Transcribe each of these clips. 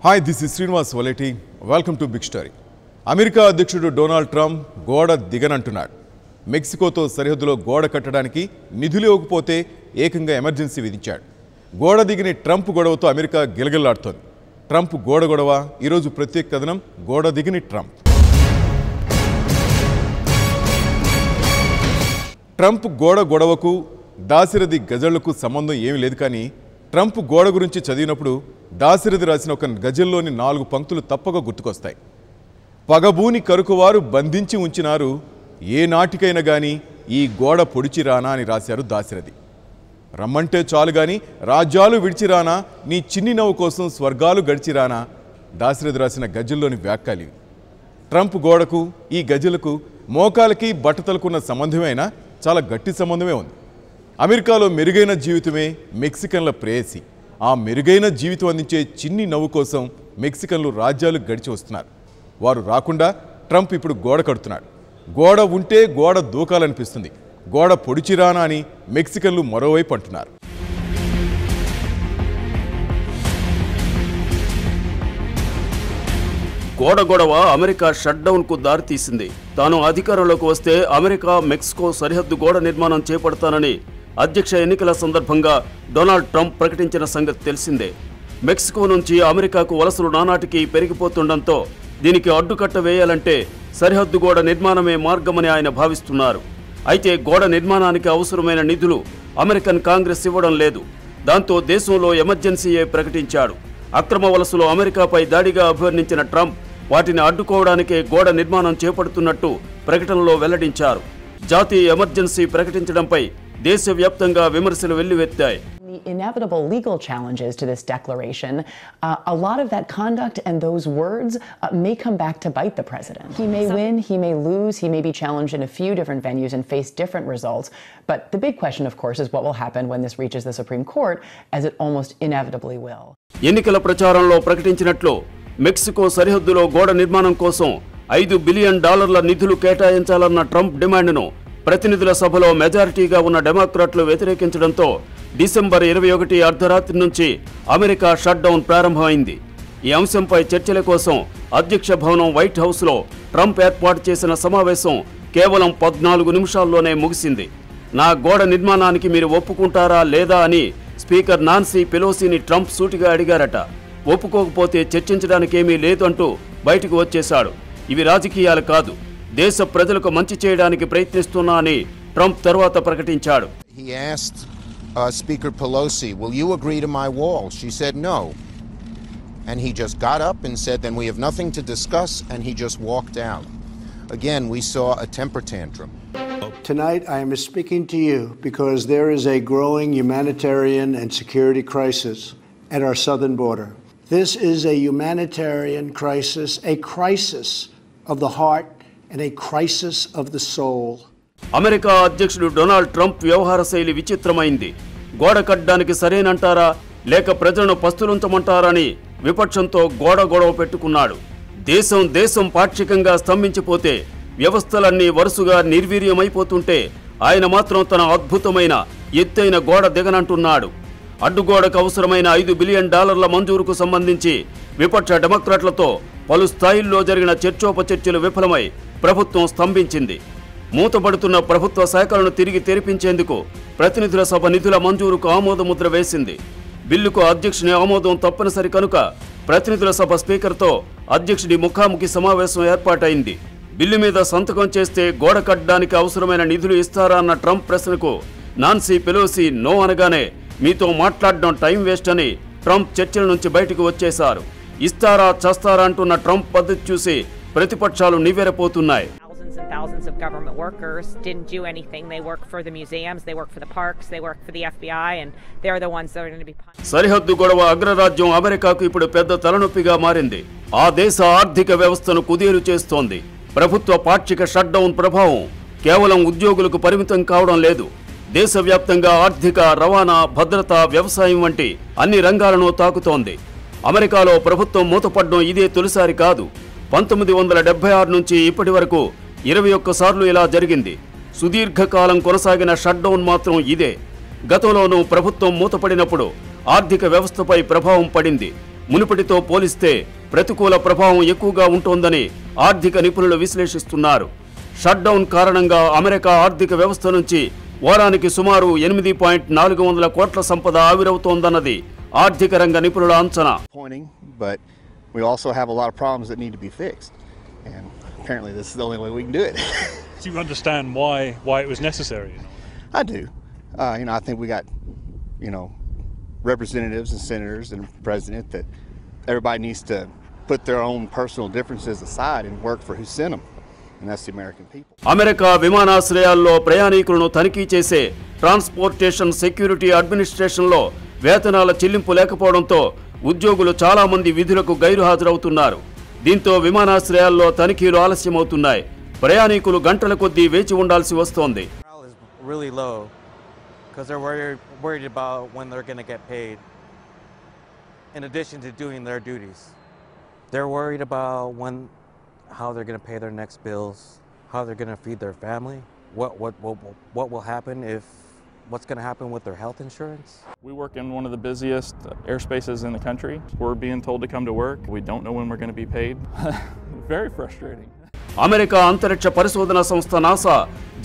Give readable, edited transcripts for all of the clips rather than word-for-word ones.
Hi, this is Srinivas Valeti. Welcome to Big Story. America అధ్యక్షుడు Donald Trump గోడ దిగనంటున్నాడు. మెక్సికోతో సరిహద్దులో గోడ కట్టడానికి నిధులు ఇవ్వకపోతే ఏకంగా ఎమర్జెన్సీ విధించాడు. గోడ దిగిన ట్రంప్ గొడవతో అమెరికా గిలగిల్లాడుతోంది. ట్రంప్ గొడవ ఈరోజు ప్రత్యేక కథనం గోడ దిగిన ట్రంప్. ట్రంప్ గొడవకు దాశరథి గజళ్లకు సంబంధం ఏమీ లేదు, కానీ ట్రంప్ గోడ గురించి చదివినప్పుడు దాశరథి రాసిన ఒక గజల్లోని 4 పంక్తులు తప్పక గుర్తుకొస్తాయి. పగబూని కరుకువారు బంధించి ఉంచినారు, ఏ నాటికైనా గాని ఈ గోడ పొడిచిరానా అని రాశారు దాశరథి. రమ్మంటే చాలు గాని రాజ్యాలు విడిచిరానా, నీ చిన్ని నవ్వు కోసం స్వర్గాలు గడిచిరానా దాశరథి రాసిన గజల్లోని వ్యాఖ్యలు. ట్రంప్ గోడకు ఈ గజలకు మోకాలకి బట్టతలకున్న సంబంధమైనా చాలా గట్టి సంబంధమే ఉంది. అమెరికాలో మెరుగైన జీవితమే మెక్సికన్ల ప్రేయసి. ఆ మెరుగైన జీవితం అందించే చిన్ని నవ్వు కోసం మెక్సికన్లు రాజ్యాలు గడిచి వస్తున్నారు. వారు రాకుండా ట్రంప్ ఇప్పుడు గోడ కడుతున్నాడు. గోడ ఉంటే గోడ దూకాలనిపిస్తుంది. గోడ పొడిచిరానా అని మెక్సికన్లు మరోవైపు అంటున్నారు. గొడవ అమెరికా షట్ డౌన్ కు దారితీసింది. తాను అధికారంలోకి వస్తే అమెరికా మెక్సికో సరిహద్దు గోడ నిర్మాణం చేపడతానని అధ్యక్ష ఎన్నికల సందర్భంగా డొనాల్డ్ ట్రంప్ ప్రకటించిన సంగతి తెలిసిందే. మెక్సికో నుంచి అమెరికాకు వలసలు నానాటికి పెరిగిపోతుండటంతో దీనికి అడ్డుకట్ట వేయాలంటే సరిహద్దు గోడ నిర్మాణమే మార్గమని ఆయన భావిస్తున్నారు. అయితే గోడ నిర్మాణానికి అవసరమైన నిధులు అమెరికన్ కాంగ్రెస్ ఇవ్వడం లేదు. దాంతో దేశంలో ఎమర్జెన్సీయే ప్రకటించాడు. అక్రమ వలసలు అమెరికాపై దాడిగా అభివర్ణించిన ట్రంప్ వాటిని అడ్డుకోవడానికే గోడ నిర్మాణం చేపడుతున్నట్టు ప్రకటనలో వెల్లడించారు. జాతీయ ఎమర్జెన్సీ ప్రకటించడంపై దేశవ్యాప్తంగా విమర్శలు వెల్లువెత్తాయి. The inevitable legal challenges to this declaration, a lot of that conduct and those words may come back to bite the president. He may win, he may lose, he may be challenged in a few different venues and face different results. But the big question, of course, is what will happen when this reaches the Supreme Court, as it almost inevitably will. ఎన్నికల ప్రచారంలో ప్రకటించినట్లు Mexico సరిహద్దులో గోడ నిర్మాణం కోసం $5 billion నిధులు కేటాయించాలన్న Trump డిమాండ్ను ప్రతినిధుల సభలో మెజారిటీగా ఉన్న డెమోక్రాట్లు వ్యతిరేకించడంతో డిసెంబర్ 21 అర్ధరాత్రి నుంచి అమెరికా షట్ డౌన్ ప్రారంభమైంది. ఈ అంశంపై చర్చల కోసం అధ్యక్ష భవనం వైట్ హౌస్లో ట్రంప్ ఏర్పాటు చేసిన సమావేశం కేవలం 14 నిమిషాల్లోనే ముగిసింది. నా గోడ నిర్మాణానికి మీరు ఒప్పుకుంటారా లేదా అని స్పీకర్ నాన్సీ పెలోసిని ట్రంప్ సూటిగా అడిగారట. ఒప్పుకోకపోతే చర్చించడానికేమీ లేదు అంటూ బయటకు వచ్చేశాడు. ఇవి రాజకీయాలు కాదు, దేశ ప్రజలకు మంచి చేయడానికి ప్రయత్నిస్తున్నా అని ట్రంప్ తర్వాత ప్రకటించాడు. He asked Speaker Pelosi, "Will you agree to my wall?" She said no. And he just got up and said, "Then we have nothing to discuss," and he just walked out. Again, we saw a temper tantrum. Tonight I am speaking to you because there is a growing humanitarian and security crisis at our southern border. This is a humanitarian crisis, a crisis of the heart and a crisis of the soul. America అధ్యక్షుడు Donald Trump వ్యవహార శైలి విచిత్రమైంది. గోడ కట్టడానికి సరేనంటారా లేక ప్రజలను పస్తులుంచమంటారని విపక్షంతో గొడవ పెట్టుకున్నాడు. దేశం పాక్షికంగా స్తంభించిపోతే వ్యవస్థలన్నీ వరుసగా నిర్వీర్యమైపోతుంటే ఆయన మాత్రం తన అద్భుతమైన ఎత్తైన గోడ దిగనంటున్నాడు. అడ్డుగోడకు అవసరమైన $5 బిలియన్ మంజూరుకు సంబంధించి విపక్ష డెమోక్రాట్లతో పలు స్థాయిల్లో జరిగిన చర్చోపచర్చలు విఫలమై ప్రభుత్వం స్తంభించింది. మూతపడుతున్న ప్రభుత్వ శాఖలను తిరిగి తెరిపించేందుకు ప్రతినిధుల సభ నిధుల మంజూరుకు ఆమోదముద్ర వేసింది. బిల్లుకు అధ్యక్షుని ఆమోదం తప్పనిసరి కనుక ప్రతినిధుల సభ స్పీకర్తో అధ్యక్షుడి ముఖాముఖి సమావేశం ఏర్పాటైంది. బిల్లు మీద సంతకం చేస్తే గోడ కట్టడానికి అవసరమైన నిధులు ఇస్తారా అన్న ట్రంప్ ప్రశ్నకు నాన్సీ పెలోసి నో అనగానే మీతో మాట్లాడడం టైం వేస్ట్ అని ట్రంప్ చర్చల నుంచి బయటకు వచ్చేశారు. ఇస్తారా చస్తారా అంటున్న ట్రంప్ పద్ధతి చూసి ప్రతిపక్షాలు నివ్వెరపోతున్నాయి. Thousands of government workers didn't do anything. They work for the museums, they work for the parks, they work for the FBI, and they're the ones that are going to be punished. సరిహద్దు గొడవ అగ్రరాజ్యం అమెరికాకు ఇప్పుడు పెద్ద తలనొప్పిగా మారింది. ఆ దేశ ఆర్థిక వ్యవస్థను కుదేలు చేస్తోంది. ప్రభుత్వ పాక్షిక షట్ డౌన్ ప్రభావం కేవలం ఉద్యోగులకు పరిమితం కావడం లేదు. దేశవ్యాప్తంగా ఆర్థిక, రవాణా, భద్రత, వ్యవసాయం వంటి అన్ని రంగాలను తాకుతోంది. అమెరికాలో ప్రభుత్వం మూతపడడం ఇదే తొలిసారి కాదు. 1976 నుంచి ఇప్పటి వరకు 21 సార్లు ఇలా జరిగింది. సుదీర్ఘకాలం కొనసాగిన షట్ డౌన్ మాత్రం ఇదే. గతంలోనూ ప్రభుత్వం మూతపడినప్పుడు ఆర్థిక వ్యవస్థపై ప్రభావం పడింది. మునుపటితో పోలిస్తే ప్రతికూల ప్రభావం ఎక్కువగా ఉంటోందని ఆర్థిక నిపుణులు విశ్లేషిస్తున్నారు. షట్డౌన్ కారణంగా అమెరికా ఆర్థిక వ్యవస్థ నుంచి వారానికి సుమారు 8.400 కోట్ల సంపద ఆవిరవుతోందన్నది ఆర్థిక రంగ నిపుణుల అంచనా. But we also have a lot of problems that need to be fixed, and apparently this is the only way we can do it. Do you understand why it was necessary? I do. I think we got, representatives and senators and president that everybody needs to put their own personal differences aside and work for who sent them, and that's the American people. America విమానాశ్రయాల్లో ప్రయాణికులను తనిఖీ చేసే transportation security అడ్మినిస్ట్రేషన్లో వేతనాల చెల్లింపు లేకపోవడంతో ఉద్యోగులు చాలా మంది విధులకు గైరుహాజరవుతున్నారు. దీంతో విమానాశ్రయాల్లో తనిఖీలు ఆలస్యమవుతున్నాయి. ప్రయాణికులు గంటల కొద్దీ వేచి ఉండాల్సి వస్తోంది. Really low because they're worried about when they're going to get paid in addition to doing their duties. They're worried about how they're going to pay their next bills, how they're going to feed their family, what will happen what's going to happen with their health insurance. We work in one of the busiest airspaces in the country. We're being told to come to work. We don't know when we're going to be paid. Very frustrating. America అంతరిక్ష పరిశోధనా సంస్థ NASA,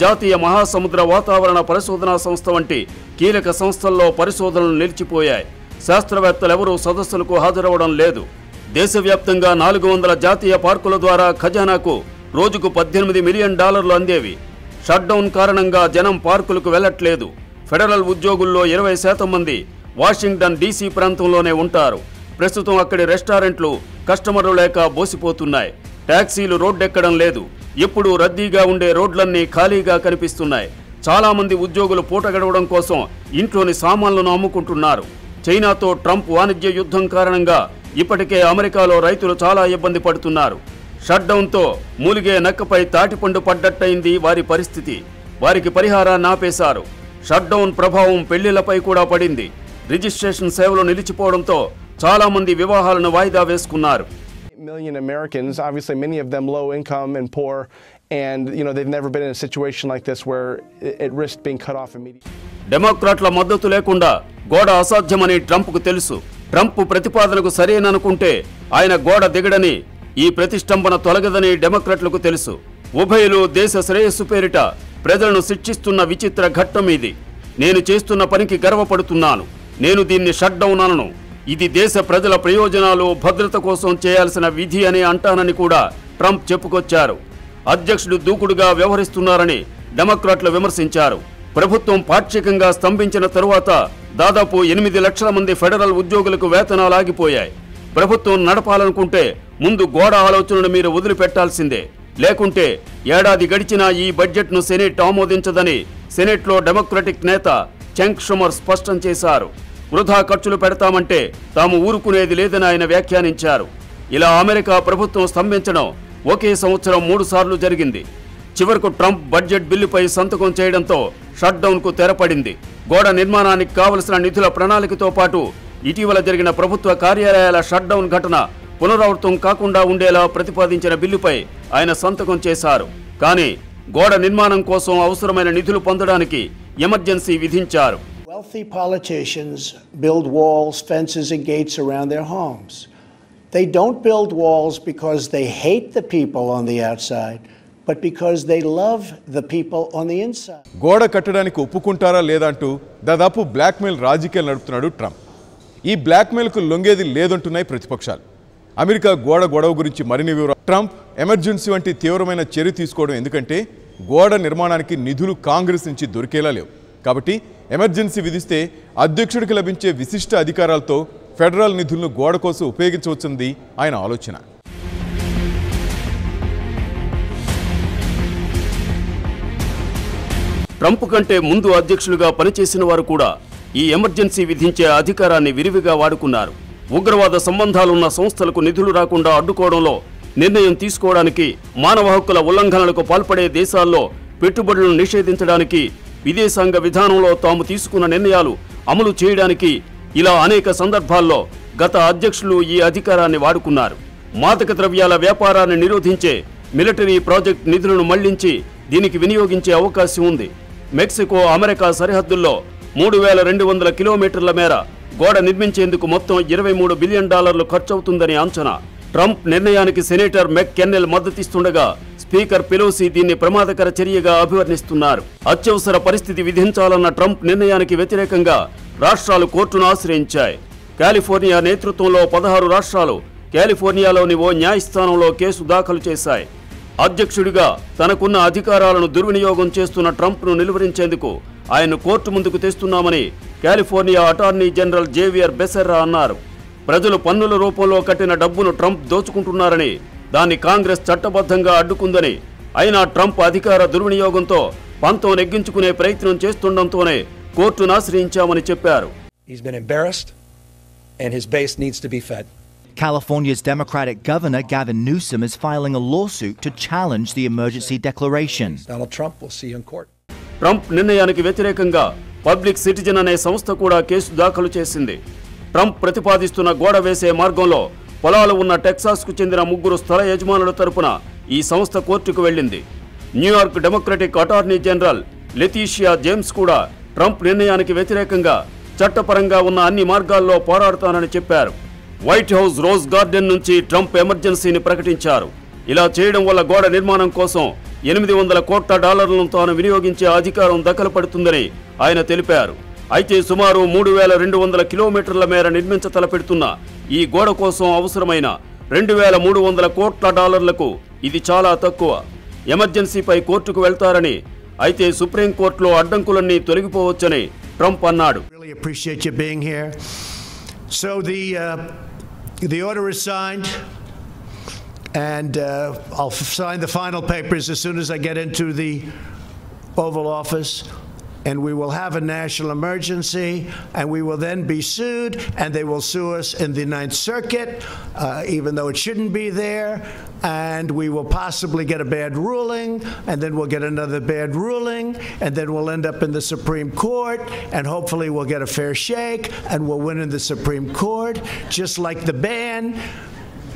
జాతీయ మహాసముద్ర వాతావరణ పరిశోధనా సంస్థ వంటి కీలక సంస్థల్లో పరిశోధనలు నిలిచిపోయాయి. శాస్త్రవేత్తలెవరూ సదస్సులకు హాజరవడం లేదు. దేశవ్యాప్తంగా 400 జాతీయ పార్కుల ద్వారా ఖజానాకు రోజుకు $18 మిలియన్ అందేవి. షట్డౌన్ కారణంగా జనం పార్కులకు వెళ్లట్లేదు. ఫెడరల్ ఉద్యోగుల్లో 20% మంది వాషింగ్టన్ డీసీ ప్రాంతంలోనే ఉంటారు. ప్రస్తుతం అక్కడి రెస్టారెంట్లు కస్టమర్లు లేక బోసిపోతున్నాయి. టాక్సీలు రోడ్డెక్కడం లేదు. ఎప్పుడూ రద్దీగా ఉండే రోడ్లన్నీ ఖాళీగా కనిపిస్తున్నాయి. చాలా మంది ఉద్యోగులు పూట గడవడం కోసం ఇంట్లోని సామాన్లను అమ్ముకుంటున్నారు. చైనాతో ట్రంప్ వాణిజ్య యుద్ధం కారణంగా ఇప్పటికే అమెరికాలో రైతులు చాలా ఇబ్బంది పడుతున్నారు. షట్డౌన్తో మూలిగే నక్కపై తాటిపండు పడ్డట్టయింది వారి పరిస్థితి. వారికి పరిహారాన్ని ఆపేశారు. షట్డౌన్ ప్రభావం పెళ్లిళ్లపై కూడా పడింది. రిజిస్ట్రేషన్ సేవలు నిలిచిపోవడంతో చాలా మంది వివాహాలను వాయిదా వేసుకున్నారు. Million Americans, obviously many of them low income and poor, and they've never been in a situation like this where it risked being cut off immediately. డెమోక్రాట్ల మద్దతు లేకుండా గోడ అసాధ్యమని ట్రంప్కు తెలుసు. ట్రంప్ ప్రతిపాదనకు సరేననుకుంటే ఆయన గోడ దిగడని, ఈ ప్రతిష్టంభన తొలగదని డెమోక్రాట్లకు తెలుసు. ఉభయులు దేశ శ్రేయస్సు పేరిట ప్రజలను శిక్షిస్తున్న విచిత్ర ఘట్టం ఇది. నేను చేస్తున్న పనికి గర్వపడుతున్నాను. నేను దీన్ని షట్డౌన్ అనను. ఇది దేశ ప్రజల ప్రయోజనాలు, భద్రత కోసం చేయాల్సిన విధి అని అంటానని కూడా ట్రంప్ చెప్పుకొచ్చారు. అధ్యక్షుడు దూకుడుగా వ్యవహరిస్తున్నారని డెమోక్రాట్లు విమర్శించారు. ప్రభుత్వం పాక్షికంగా స్తంభించిన తరువాత దాదాపు 8 లక్షల మంది ఫెడరల్ ఉద్యోగులకు వేతనాలు ఆగిపోయాయి. ప్రభుత్వం నడపాలనుకుంటే ముందు గోడ ఆలోచనను మీరు వదిలిపెట్టాల్సిందే. లేకుంటే ఏడాది గడిచినా ఈ బడ్జెట్ను సెనేట్ ఆమోదించదని సెనేట్లో డెమోక్రటిక్ నేత చెంక్ షుమర్ స్పష్టం చేశారు. వృధా ఖర్చులు పెడతామంటే తాము ఊరుకునేది లేదని ఆయన వ్యాఖ్యానించారు. ఇలా అమెరికా ప్రభుత్వం స్తంభించడం ఒకే సంవత్సరం 3 సార్లు జరిగింది. చివరకు ట్రంప్ బడ్జెట్ బిల్లుపై సంతకం చేయడంతో షట్డౌన్కు తెరపడింది. గోడ నిర్మాణానికి కావలసిన నిధుల ప్రణాళికతో పాటు ఇటీవల జరిగిన ప్రభుత్వ కార్యాలయాల షట్డౌన్ ఘటన పునరావృతం కాకుండా ఉండేలా ప్రతిపాదించిన బిల్లుపై ఆయన సంతకం చేశారు. కానీ గోడ నిర్మాణం కోసం అవసరమైన నిధులు పొందడానికి ఎమర్జెన్సీ విధించారు. Wealthy politicians build walls, fences, and gates around their homes. They don't build walls because they hate the people on the outside, but because they love the people on the inside. గోడ కట్టడానికి ఒప్పుకుంటారా లేదా అంటూ దాదాపు blackmail రాజకీయాలు నడుపుతున్నాడు Trump. ఈ బ్లాక్మెయిల్కు లొంగేది లేదంటున్నాయి ప్రతిపక్షాలు. అమెరికా గొడవ గురించి మరిన్ని వివరాలు. ట్రంప్ ఎమర్జెన్సీ వంటి తీవ్రమైన చర్య తీసుకోవడం ఎందుకంటే గోడ నిర్మాణానికి నిధులు కాంగ్రెస్ నుంచి దొరికేలా లేవు. కాబట్టి ఎమర్జెన్సీ విధిస్తే అధ్యక్షుడికి లభించే విశిష్ట అధికారాలతో ఫెడరల్ నిధులను గోడ కోసం ఉపయోగించవచ్చుంది ఆయన ఆలోచన. ట్రంప్ కంటే ముందు అధ్యక్షులుగా పనిచేసిన వారు కూడా ఈ ఎమర్జెన్సీ విధించే అధికారాన్ని విరివిగా వాడుకున్నారు. ఉగ్రవాద సంబంధాలున్న సంస్థలకు నిధులు రాకుండా అడ్డుకోవడంలో నిర్ణయం తీసుకోవడానికి, మానవ హక్కుల ఉల్లంఘనలకు పాల్పడే దేశాల్లో పెట్టుబడులను నిషేధించడానికి, విదేశాంగ విధానంలో తాము తీసుకున్న నిర్ణయాలు అమలు చేయడానికి, ఇలా అనేక సందర్భాల్లో గత అధ్యక్షులు ఈ అధికారాన్ని వాడుకున్నారు. మాదక ద్రవ్యాల వ్యాపారాన్ని నిరోధించే మిలిటరీ ప్రాజెక్ట్ నిధులను మళ్లించి దీనికి వినియోగించే అవకాశం ఉంది. మెక్సికో అమెరికా సరిహద్దుల్లో 3200 కిలోమీటర్ల మేర గోడ నిర్మించేందుకు మొత్తం $23 బిలియన్ ఖర్చవుతుందని అంచనా. ట్రంప్ నిర్ణయానికి సెనేటర్ మెక్కెన్నెల్ మద్దతిస్తుండగా స్పీకర్ పెలోసి దీన్ని ప్రమాదకర చర్యగా అభివర్ణిస్తున్నారు. అత్యవసర పరిస్థితి విధించాలన్న ట్రంప్ నిర్ణయానికి వ్యతిరేకంగా రాష్ట్రాలు కోర్టును ఆశ్రయించాయి. కాలిఫోర్నియా నేతృత్వంలో 16 రాష్ట్రాలు కాలిఫోర్నియాలోని ఓ న్యాయస్థానంలో కేసు దాఖలు చేశాయి. అధ్యక్షుడిగా తనకున్న అధికారాలను దుర్వినియోగం చేస్తున్న ట్రంప్ను నిలువరించేందుకు ఆయన కోర్టు ముందుకు తెస్తున్నామని కాలిఫోర్నియా అటార్నీ జనరల్ జేవియర్ బెసెర్రా అన్నారు. ప్రజలు పన్నుల రూపంలో కట్టిన డబ్బును ట్రంప్ దోచుకుంటున్నారని, దాన్ని కాంగ్రెస్ చట్టబద్ధంగా అడ్డుకుందని, అయినా ట్రంప్ అధికార దుర్వినియోగంతో పంతం నెగ్గించుకునే ప్రయత్నం చేస్తుండటంతోనే కోర్టును ఆశ్రయించామని చెప్పారు. He's been embarrassed and his base needs to be fed. California's Democratic Governor Gavin Newsom is filing a lawsuit to challenge the emergency declaration. Donald Trump will see you in court. Trump నిర్ణయానికి వ్యతిరేకంగా public citizen అనే సంస్థ కూడా case దాఖలు చేసింది. Trump ప్రతిపాదిస్తున్న గోడ వేసే మార్గంలో పొలాలు ఉన్న టెక్సాస్కు చెందిన 3 స్థల యజమానుల తరపున ఈ సంస్థ కోర్టుకు వెళ్లింది. New York Democratic attorney general Letitia James కూడా ట్రంప్ నిర్ణయానికి వ్యతిరేకంగా చట్టపరంగా ఉన్న అన్ని మార్గాల్లో పోరాడతానని చెప్పారు. వైట్ హౌస్ రోజ్ గార్డెన్ నుంచి ట్రంప్ ఎమర్జెన్సీని ప్రకటించారు. ఇలా చేయడం వల్ల గోడ నిర్మాణం కోసం $800 కోట్ల తాను వినియోగించే అధికారం దఖలుపడుతుందని ఆయన తెలిపారు. అయితే సుమారు 3200 కిలోమీటర్ల మేర నిర్మించతలపెడుతున్న ఈ గోడ కోసం అవసరమైన $2300 కోట్ల ఇది చాలా తక్కువ. ఎమర్జెన్సీపై కోర్టుకు వెళ్తారని, అయితే సుప్రీంకోర్టులో అడ్డంకులన్నీ తొలగిపోవచ్చని ట్రంప్ అన్నాడు. So the order is signed, and I'll sign the final papers as soon as I get into the Oval Office, and we will have a national emergency, and we will then be sued, and they will sue us in the Ninth Circuit, even though it shouldn't be there, and we will possibly get a bad ruling, and then we'll get another bad ruling, and then we'll end up in the Supreme Court, and hopefully we'll get a fair shake, and we'll win in the Supreme Court, just like the ban.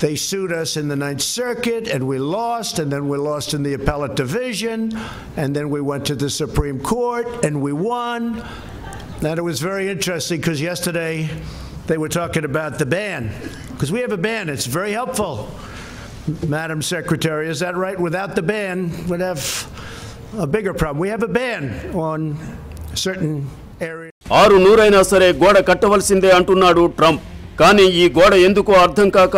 They sued us in the Ninth Circuit, and we lost, and then we lost in the appellate division, and then we went to the Supreme Court, and we won. And it was very interesting because yesterday they were talking about the ban, because we have a ban. It's very helpful, Madam Secretary. Is that right? Without the ban, we'd have a bigger problem. We have a ban on certain areas. 600 సరే గోడ కట్టవలసిందే అంటున్నాడు Trump. కానీ ఈ గోడ ఎందుకో అర్థం కాక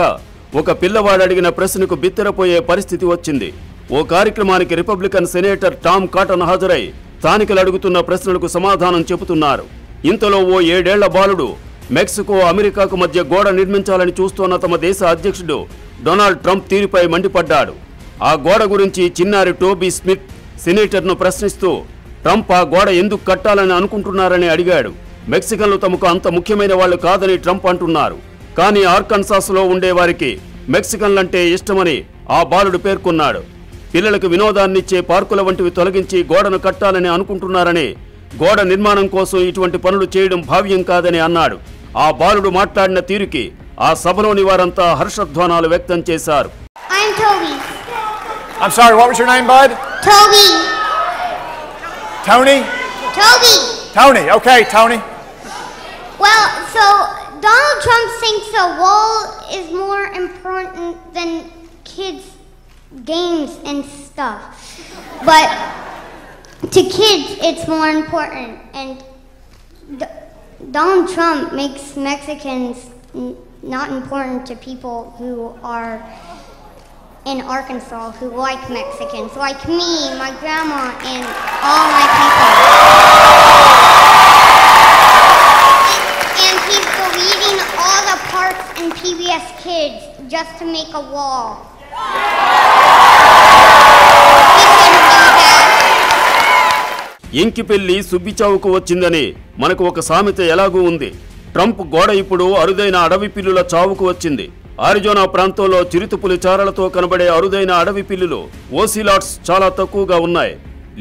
ఒక పిల్లవాడు అడిగిన ప్రశ్నకు బిత్తరపోయే పరిస్థితి వచ్చింది. ఓ కార్యక్రమానికి రిపబ్లికన్ సెనేటర్ టామ్ కాటన్ హాజరై స్థానికులు అడుగుతున్న ప్రశ్నలకు సమాధానం చెబుతున్నారు. ఇంతలో ఓ 7 ఏళ్ల బాలుడు మెక్సికో అమెరికాకు మధ్య గోడ నిర్మించాలని చూస్తోన్న తమ దేశ అధ్యక్షుడు డొనాల్డ్ ట్రంప్ తీరుపై మండిపడ్డాడు. ఆ గోడ గురించి చిన్నారి టోబీ స్మిత్ సెనేటర్ను ప్రశ్నిస్తూ ట్రంప్ ఆ గోడ ఎందుకు కట్టాలని అనుకుంటున్నారని అడిగాడు. మెక్సికన్లు తమకు అంత ముఖ్యమైన వాళ్ళు కాదని ట్రంప్ అంటున్నారు. కానీ ఆర్కన్సాస్లో ఉండే వారికి మెక్సికన్లంటే ఇష్టమని ఆ బాలుడు పేర్కొన్నాడు. పిల్లలకు వినోదాన్నిచ్చే పార్కుల వంటివి తొలగించి గోడను కట్టాలని అనుకుంటున్నారని, గోడ నిర్మాణం కోసం ఇటువంటి పనులు చేయడం భావ్యం కాదని అన్నాడు. ఆ బాలుడు మాట్లాడిన తీరుకి ఆ సభలోని వారంతా హర్షధ్వానాలు వ్యక్తం చేశారు. I'm Toby. I'm sorry, what was your name, bud? Toby. Tony? Toby. Tony, okay, Tony. Well, so Donald Trump thinks a wall is more important than kids' games and stuff. But to kids, it's more important. And Donald Trump makes Mexicans not important to people who are in Arkansas who like Mexicans, like me, my grandma, and all my people. And he's deleting all the parks and PBS Kids just to make a wall. ఇంకిపెల్లి సుబ్బిచావుకు వచ్చిందని మనకు ఒక సామెత ఎలాగూ ఉంది. Trump గోడ ఇప్పుడు అరుదైన అడవి పిల్లుల చావుకు వచ్చింది. ఆరిజోనా ప్రాంతంలో చిరుతపులి చారలతో కనబడే అరుదైన అడవి పిల్లులు ఓసిలాట్స్ చాలా తక్కువగా ఉన్నాయి.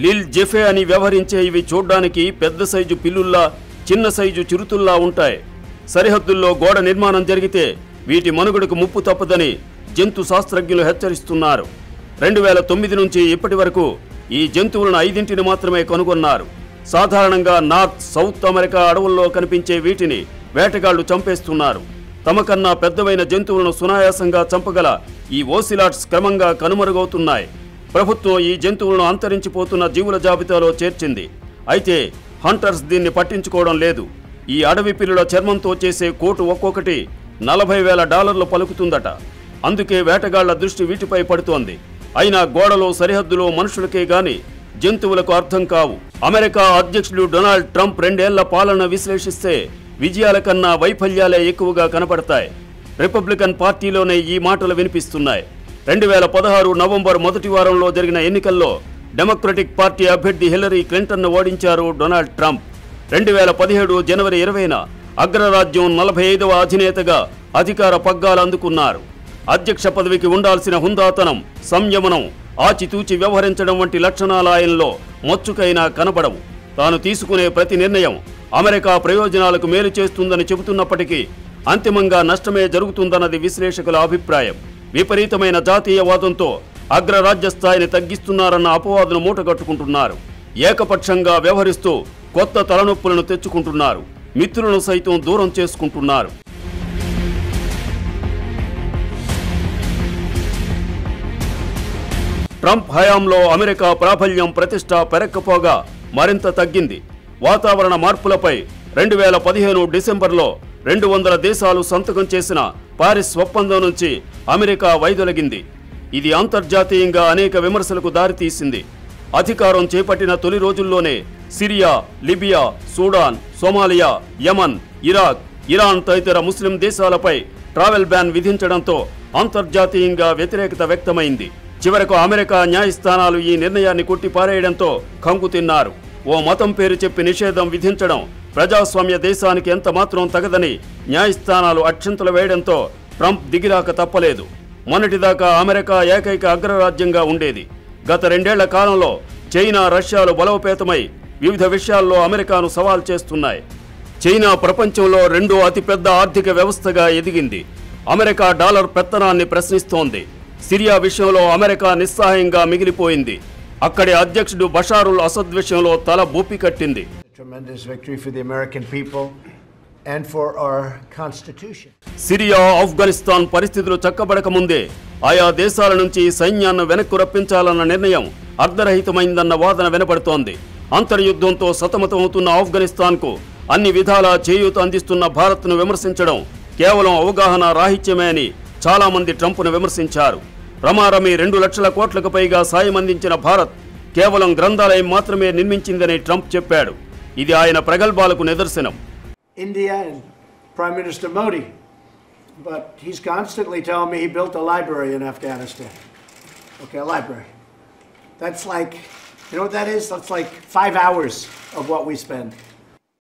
లిల్ జెఫే అని వ్యవహరించే ఇవి చూడ్డానికి పెద్ద సైజు పిల్లుల్లా, చిన్న సైజు చిరుతుల్లా ఉంటాయి. సరిహద్దుల్లో గోడ నిర్మాణం జరిగితే వీటి మనుగడకు ముప్పు తప్పదని జంతు శాస్త్రజ్ఞులు హెచ్చరిస్తున్నారు. 2009 నుంచి ఇప్పటి వరకు ఈ జంతువులను 5 మాత్రమే కనుగొన్నారు. సాధారణంగా నార్త్, సౌత్ అమెరికా అడవుల్లో కనిపించే వీటిని వేటగాళ్లు చంపేస్తున్నారు. తమకన్నా పెద్దవైన జంతువులను సునాయాసంగా చంపగల ఈ ఓసిలాట్స్ క్రమంగా కనుమరుగవుతున్నాయి. ప్రభుత్వం ఈ జంతువులను అంతరించిపోతున్న జీవుల జాబితాలో చేర్చింది. అయితే హంటర్స్ దీన్ని పట్టించుకోవడం లేదు. ఈ అడవి పిల్లుల చర్మంతో చేసే కోటు ఒక్కొక్కటి $40,000 పలుకుతుందట. అందుకే వేటగాళ్ల దృష్టి వీటిపై పడుతోంది. అయినా గోడలో సరిహద్దులో మనుషులకే గాని జంతువులకు అర్థం కావు. అమెరికా అధ్యక్షుడు డొనాల్డ్ ట్రంప్ 2 ఏళ్ల పాలన విశ్లేషిస్తే విజయాల కన్నా వైఫల్యాలే ఎక్కువగా కనపడతాయి. రిపబ్లికన్ పార్టీలోనే ఈ మాటలు వినిపిస్తున్నాయి. 2016 నవంబర్ మొదటి వారంలో జరిగిన ఎన్నికల్లో డెమోక్రటిక్ పార్టీ అభ్యర్థి హిల్లరీ క్లింటన్ను ఓడించారు డొనాల్డ్ ట్రంప్. 2017 జనవరి 20న అగ్రరాజ్యం 45వ అధినేతగా అధికార పగ్గాలు అందుకున్నారు. అధ్యక్ష పదవికి ఉండాల్సిన హుందాతనం, సంయమనం, ఆచితూచి వ్యవహరించడం వంటి లక్షణాలు ఆయనలో మొచ్చుకైనా కనబడవు. తాను తీసుకునే ప్రతి నిర్ణయం అమెరికా ప్రయోజనాలకు మేలు చేస్తుందని చెబుతున్నప్పటికీ అంతిమంగా నష్టమే జరుగుతుందన్నది విశ్లేషకుల అభిప్రాయం. విపరీతమైన జాతీయవాదంతో అగ్రరాజ్య స్థాయిని తగ్గిస్తున్నారన్న అపవాదును మూటగట్టుకుంటున్నారు. ఏకపక్షంగా వ్యవహరిస్తూ కొత్త తలనొప్పులను తెచ్చుకుంటున్నారు. మిత్రులను సైతం దూరం చేసుకుంటున్నారు. ట్రంప్ హయాంలో అమెరికా ప్రాబల్యం, ప్రతిష్ట పెరక్కపోగా మరింత తగ్గింది. వాతావరణ మార్పులపై 2015 డిసెంబర్లో 200 దేశాలు సంతకం చేసిన పారిస్ ఒప్పందం నుంచి అమెరికా వైదొలగింది. ఇది అంతర్జాతీయంగా అనేక విమర్శలకు దారితీసింది. అధికారం చేపట్టిన తొలి రోజుల్లోనే Syria, Libya, Sudan, Somalia, Yemen, Iraq, Iran తదితర ముస్లిం దేశాలపై ట్రావెల్ బ్యాన్ విధించడంతో అంతర్జాతీయంగా వ్యతిరేకత వ్యక్తమైంది. చివరకు అమెరికా న్యాయస్థానాలు ఈ నిర్ణయాన్ని కొట్టిపారేయడంతో కంగుతిన్నారు. ఓ మతం పేరు చెప్పి నిషేధం విధించడం ప్రజాస్వామ్య దేశానికి ఎంత మాత్రం తగదని న్యాయస్థానాలు అక్షంతలు వేయడంతో ట్రంప్ దిగిరాక తప్పలేదు. మొన్నటిదాకా అమెరికా ఏకైక అగ్రరాజ్యంగా ఉండేది. గత 2 ఏళ్ల కాలంలో చైనా, రష్యాలు బలోపేతమై వివిధ విషయాల్లో అమెరికాను సవాల్ చేస్తున్నాయి. చైనా ప్రపంచంలో 2వ అతిపెద్ద ఆర్థిక వ్యవస్థగా ఎదిగింది. అమెరికా డాలర్ పెత్తనాన్ని ప్రశ్నిస్తోంది. సిరియా విషయంలో అమెరికా నిస్సహాయంగా మిగిలిపోయింది. అక్కడి అధ్యక్షుడు బషారుల్ అసద్ విషయంలో తల బొప్పి కట్టింది. సిరియా, ఆఫ్ఘనిస్తాన్ పరిస్థితులు చక్కబడక ముందే ఆయా దేశాల నుంచి సైన్యాన్ని వెనక్కు రప్పించాలన్న నిర్ణయం అర్ధరహితమైందన్న వాదన వినపడుతోంది. అంతర్యుద్ధంతో సతమతమవుతున్న ఆఫ్ఘనిస్తాన్కు అన్ని విధాలా చేయూత అందిస్తున్న భారత్ను విమర్శించడం కేవలం అవగాహన రాహిత్యమే అని చాలా మంది ట్రంప్ను విమర్శించారు. రమారమి 2 లక్షల కోట్లకు పైగా సాయం అందించిన భారత్ కేవలం గ్రంథాలయం మాత్రమే నిర్మించిందని ట్రంప్ చెప్పాడు. ఇది ఆయన ప్రగల్భాలకు నిదర్శనం. India and Prime Minister Modi, but he's constantly telling me he built a library in Afghanistan. Okay, a library. That's like, you know what that is? That's like 5 hours of what we spend.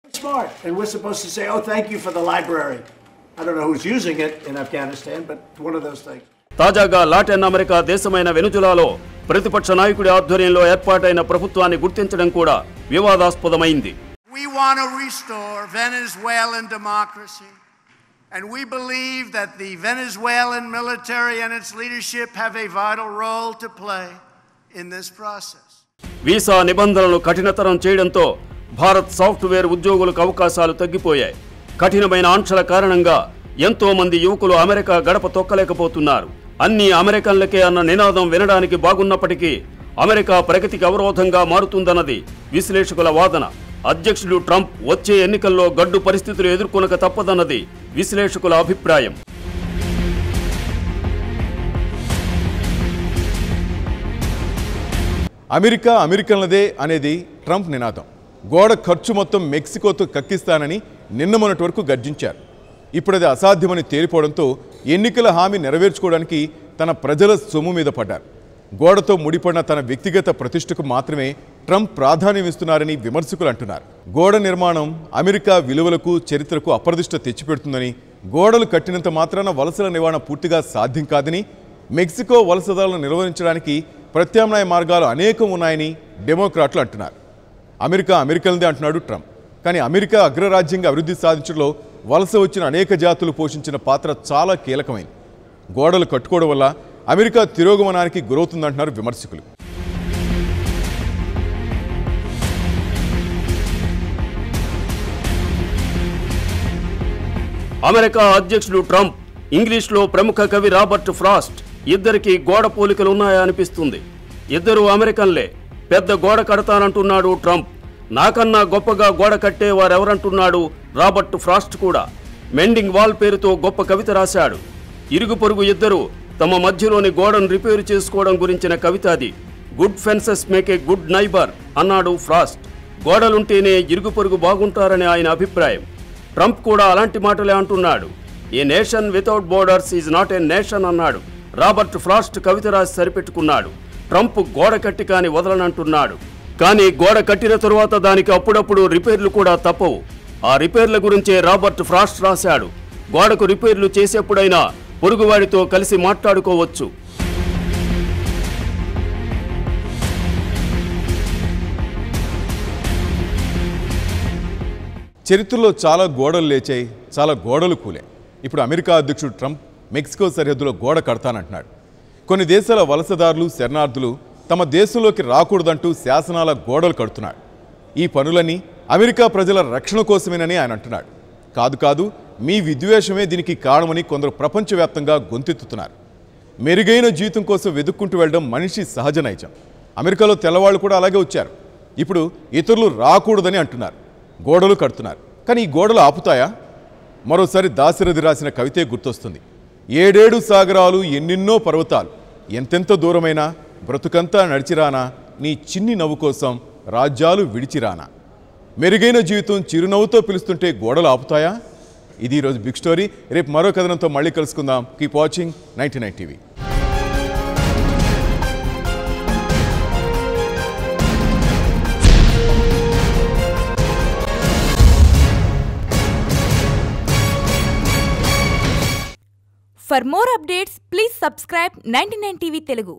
It's smart, and we're supposed to say, oh, thank you for the library. I don't know who's using it in Afghanistan, but it's one of those things. తాజాగా Latin America దేశమైన వెనుజులాలో ప్రతిపక్ష నాయకుడి ఆధ్వర్యంలో ఏర్పాటైన ప్రభుత్వాన్ని గుర్తించడం కూడా వివాదాస్పదమైంది. We want to restore Venezuelan democracy, and we believe that the Venezuelan military and its leadership have a vital role to play in this process. Visa నిబంధనలను కఠినతరం చేయడంతో భారత్ సాఫ్ట్వేర్ ఉద్యోగులకు అవకాశాలు తగ్గిపోయాయి. కఠినమైన ఆంక్షల కారణంగా ఎంతో మంది యువకులు అమెరికా గడప తొక్కలేకపోతున్నారు. అన్ని అమెరికన్లకే అన్న నినాదం వినడానికి బాగున్నప్పటికీ అమెరికా ప్రగతికి అవరోధంగా మారుతుందన్నది విశ్లేషకుల వాదన. అధ్యక్షుడు ట్రంప్ వచ్చే ఎన్నికల్లో గడ్డు పరిస్థితులు ఎదుర్కొనక తప్పదన్నది విశ్లేషకుల అభిప్రాయం. అమెరికా అమెరికన్లదే అనేది ట్రంప్ నినాదం. గోడ ఖర్చు మొత్తం మెక్సికోతో కక్కిస్తానని నిన్న మొన్నటి వరకు గర్జించారు. ఇప్పుడు అది అసాధ్యమని తేలిపోవడంతో ఎన్నికల హామీ నెరవేర్చుకోవడానికి తన ప్రజల సొమ్ము మీద పడ్డారు. గోడతో ముడిపడిన తన వ్యక్తిగత ప్రతిష్టకు మాత్రమే ట్రంప్ ప్రాధాన్యం ఇస్తున్నారని విమర్శకులు అంటున్నారు. గోడ నిర్మాణం అమెరికా విలువలకు, చరిత్రకు అప్రదిష్ట తెచ్చిపెడుతుందని, గోడలు కట్టినంత మాత్రాన వలసల నివారణ పూర్తిగా సాధ్యం కాదని, మెక్సికో వలసదారులను నిర్వహించడానికి ప్రత్యామ్నాయ మార్గాలు అనేకం ఉన్నాయని డెమోక్రాట్లు అంటున్నారు. అమెరికా అమెరికన్దే అంటున్నాడు ట్రంప్. కానీ అమెరికా అగ్రరాజ్యంగా అభివృద్ధి సాధించడంలో వలస వచ్చిన అనేక జాతులు పోషించిన పాత్ర చాలా కీలకమైంది. గోడలు కట్టుకోవడం వల్ల అమెరికా తిరోగమనానికి గురవుతుందంటున్నారు విమర్శకులు. అమెరికా అధ్యక్షుడు ట్రంప్, ఇంగ్లీష్లో ప్రముఖ కవి రాబర్ట్ ఫ్రాస్ట్ ఇద్దరికి గోడ పోలికలు ఉన్నాయా అనిపిస్తుంది. ఇద్దరు అమెరికన్లే. పెద్ద గోడ కడతానంటున్నాడు ట్రంప్. నాకన్నా గొప్పగా గోడ కట్టేవారెవరంటున్నాడు రాబర్ట్ ఫ్రాస్ట్ కూడా. మెండింగ్ వాల్ పేరుతో గొప్ప కవిత రాశాడు. ఇరుగు పొరుగు ఇద్దరు తమ మధ్యలోని గోడను రిపేరు చేసుకోవడం గురించిన కవిత అది. Good fences make a good neighbour అన్నాడు ఫ్రాస్ట్. గోడలుంటేనే ఇరుగు పొరుగు బాగుంటారని ఆయన అభిప్రాయం. ట్రంప్ కూడా అలాంటి మాటలే అంటున్నాడు. ఏ nation without borders is not a nation అన్నాడు. రాబర్ట్ ఫ్రాస్ట్ కవిత రాసి సరిపెట్టుకున్నాడు. ట్రంప్ గోడ కట్టి కాని వదలనంటున్నాడు. కానీ గోడ కట్టిన తరువాత దానికి అప్పుడప్పుడు రిపేర్లు కూడా తప్పవు. ఆ రిపేర్ల గురించే రాబర్ట్ ఫ్రాస్ట్ రాశాడు. గోడకు రిపేర్లు చేసేప్పుడైనా పొరుగువాడితో కలిసి మాట్లాడుకోవచ్చు. చరిత్రలో చాలా గోడలు లేచాయి, చాలా గోడలు కూలాయి. ఇప్పుడు అమెరికా అధ్యక్షుడు ట్రంప్ మెక్సికో సరిహద్దులో గోడ కడతానంటున్నాడు. కొన్ని దేశాల వలసదారులు, శరణార్థులు తమ దేశంలోకి రాకూడదంటూ శాసనాల గోడలు కడుతున్నాడు. ఈ పనులన్నీ అమెరికా ప్రజల రక్షణ కోసమేనని ఆయన అంటున్నాడు. కాదు, మీ విద్వేషమే దీనికి కారణమని కొందరు ప్రపంచవ్యాప్తంగా గొంతెత్తుతున్నారు. మెరుగైన జీవితం కోసం వెతుక్కుంటూ వెళ్ళడం మనిషి సహజ నైజం. అమెరికాలో తెల్లవాళ్ళు కూడా అలాగే వచ్చారు. ఇప్పుడు ఇతరులు రాకూడదని అంటున్నారు, గోడలు కడుతున్నారు. కానీ ఈ గోడలు ఆపుతాయా? మరోసారి దాశరథి రాసిన కవితే గుర్తొస్తుంది. 7 సాగరాలు, ఎన్నెన్నో పర్వతాలు, ఎంతెంత దూరమైనా బ్రతుకంతా నడిచిరానా, నీ చిన్ని నవ్వు కోసం రాజ్యాలు విడిచిరానా. మెరుగైన జీవితం చిరునవ్వుతో పిలుస్తుంటే గోడలు ఆపుతాయా? ఇది ఈరోజు బిగ్ స్టోరీ. రేపు మరో కథనంతో మళ్ళీ కలుసుకుందాం. Keep watching 99 TV. For more updates, please subscribe 99 TV Telugu.